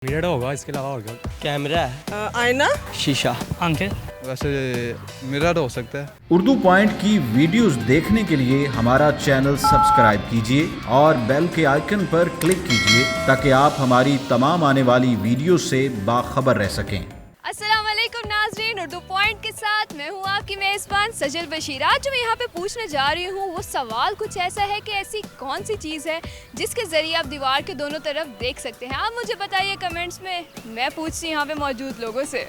Mirror होगा, इसके अलावा और क्या? कैमरा है, आईना, शीशा, आंखें। वैसे मिरर हो सकता है। उर्दू पॉइंट की वीडियोस देखने के लिए हमारा चैनल सब्सक्राइब कीजिए और बेल के आइकन पर क्लिक कीजिए ताकि आप हमारी तमाम आने वाली वीडियो से बाखबर रह सकें। अस्सलाम वालेकुम नाज़रीन, उर्दू पॉइंट के साथ मैं हूँ आपकी मेज़बान सजल बशीर। आज जो मैं यहाँ पे पूछने जा रही हूँ वो सवाल कुछ ऐसा है कि ऐसी कौन सी चीज़ है जिसके ज़रिए आप दीवार के दोनों तरफ देख सकते हैं। आप मुझे बताइए कमेंट्स में, मैं पूछती हूँ यहाँ पे मौजूद लोगों से।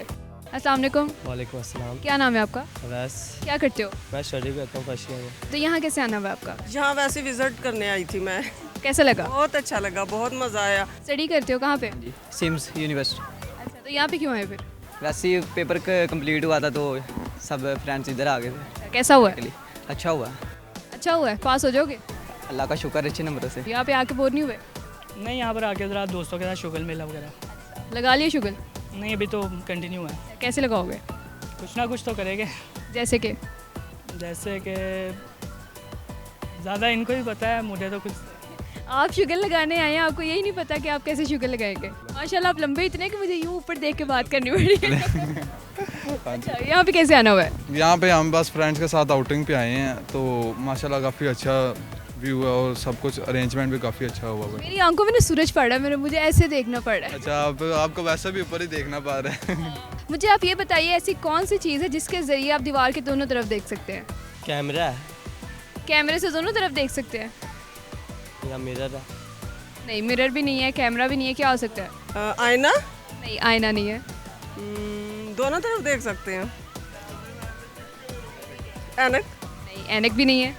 अस्सलाम वालेकुम। वालेकुम अस्सलाम। क्या नाम है आपका? बस क्या करते हो? मैं स्टडी करता हूँ फर्स्ट ईयर में। तो यहाँ कैसे आना हुआ आपका? यहाँ वैसे विजिट करने आई थी मैं। कैसा लगा? बहुत अच्छा लगा, बहुत मज़ा आया। स्टडी करते हो कहाँ पे? सिम्स यूनिवर्सिटी। अच्छा, तो यहाँ पे क्यों आए फिर? वैसे ही पेपर कंप्लीट हुआ था तो सब फ्रेंड्स इधर आ गए थे। कैसा हुआ है? अच्छा हुआ, अच्छा हुआ है, पास हो जाओगे? अल्लाह का शुक्र अच्छे नंबरों से। यहाँ पे आके बोर नहीं हुए? नहीं, यहाँ पर आके ज़रा दोस्तों के साथ शुगल मेला वगैरह। लगा लिया शुगल? नहीं, अभी तो कंटिन्यू है। कैसे लगाओगे? कुछ ना कुछ तो करेंगे। जैसे कि जैसे कि ज़्यादा इनको ही पता है, मुझे तो कुछ। आप शुगर लगाने आए हैं, आपको यही नहीं पता कि आप कैसे शुगर लगाएंगे। माशाल्लाह आप लंबे इतने कि मुझे यूँ ऊपर देख के बात करनी पड़ी है। अच्छा, यहाँ पे कैसे आना हुआ है? यहाँ पे हम बस फ्रेंड्स के साथ आउटिंग पे आए हैं, तो माशाल्लाह काफ़ी अच्छा व्यू है और सब कुछ अरेंजमेंट भी काफ़ी अच्छा हुआ है। मेरी आंखों में ना सूरज पड़ रहा है, मेरे मुझे ऐसे देखना पड़ रहा है। अच्छा, आपको वैसे भी ऊपर ही देखना पा रहा है। मुझे आप ये बताइए ऐसी कौन सी चीज़ है जिसके ज़रिए आप दीवार के दोनों तरफ देख सकते हैं? कैमरा है कैमरे से दोनों तरफ देख सकते हैं? या मिरर है? नहीं, मिरर भी नहीं है, कैमरा भी नहीं है, क्या हो सकता है? आईना, नहीं, आईना नहीं है। दोनों तरफ देख सकते हैं। ऐनक, नहीं, ऐनक भी नहीं है।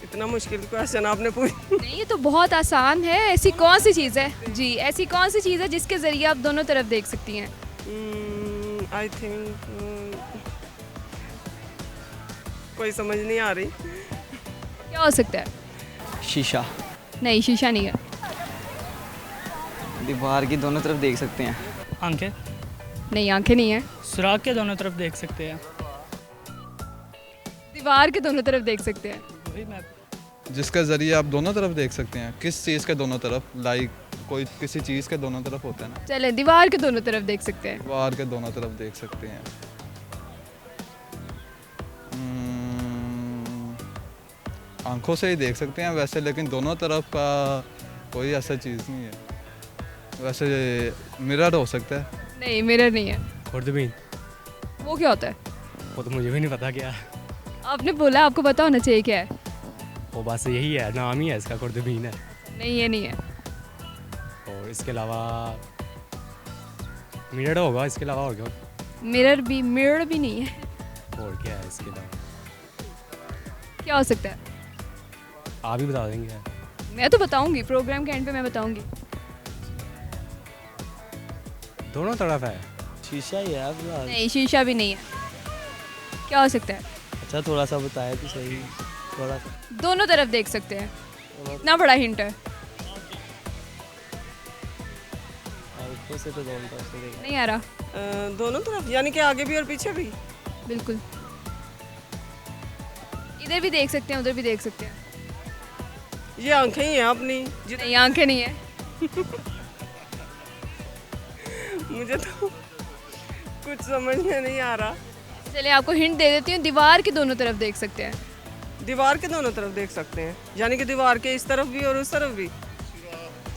इतना मुश्किल क्वेश्चन आपने पूछा। नहीं, ये तो बहुत आसान है। ऐसी कौन सी चीज़ है जी, ऐसी कौन सी चीज़ है जिसके ज़रिए आप दोनों तरफ देख सकती हैं? आई थिंक कोई समझ नहीं आ रही। क्या हो सकता है? शीशा। नहीं, शीशा नहीं है। दीवार की दोनों तरफ देख सकते हैं। आंखें। नहीं, आंखें नहीं है। सुराख के दोनों तरफ देख सकते हैं। दीवार के दोनों तरफ देख सकते हैं। वही मैं। जिसके ज़रिए आप दोनों तरफ देख सकते हैं। किस चीज़ के दोनों तरफ? लाइक कोई किसी चीज़ के दोनों तरफ होता है ना। चले, दीवार के दोनों तरफ देख सकते हैं। दीवार के दोनों तरफ देख सकते हैं। आंखों से ही देख सकते हैं वैसे, लेकिन दोनों तरफ का कोई ऐसा चीज़ नहीं है। वैसे मिरर हो सकता है। नहीं, मिरर नहीं है। खुर्दबीन। वो क्या होता है? वो तो मुझे भी नहीं पता क्या है। आपने बोला आपको पता होना चाहिए क्या है। वो बस यही है, नाम ही है इसका, खुर्दबीन है। नहीं, ये नहीं है। और इसके अलावा मिरर होगा, इसके अलावा और क्या? मिरर भी नहीं है। और क्या है इसके अलावा? क्या हो सकता है? आप ही बता देंगे। मैं तो बताऊंगी, प्रोग्राम के एंड पे मैं बताऊंगी। दोनों तरफ है। शीशा ही है फिलहाल। नहीं, शीशा भी नहीं है। क्या हो सकता है? अच्छा, थोड़ा सा बताया तो सही। थोड़ा सा दोनों तरफ देख सकते हैं, इतना बड़ा हिंट है। आंखों से तो दोनों तरफ से देख। नहीं आ रहा। दोनों तरफ यानी कि आगे भी और पीछे भी। बिल्कुल, इधर भी देख सकते हैं, उधर भी देख सकते हैं। ये आंखें ही हैं अपनी। नहीं, आंखें नहीं है। मुझे तो कुछ समझ में नहीं आ रहा। चलिए आपको हिंट दे देती हूँ, दीवार के दोनों तरफ देख सकते हैं। दीवार के दोनों तरफ देख सकते हैं यानी कि दीवार के इस तरफ भी और उस तरफ भी।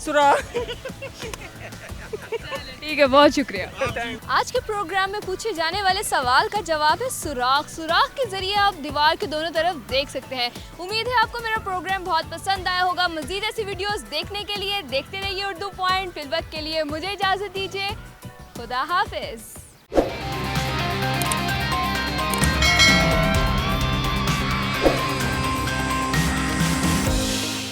सुराख। ठीक है, बहुत शुक्रिया। आज के प्रोग्राम में पूछे जाने वाले सवाल का जवाब है सुराख। सुराख के जरिए आप दीवार के दोनों तरफ देख सकते हैं। उम्मीद है आपको मेरा प्रोग्राम बहुत पसंद आया होगा। मजीद ऐसी वीडियोस देखने के लिए देखते रहिए उर्दू पॉइंट। फिल वक्त के लिए मुझे इजाज़त दीजिए। खुदा हाफिज।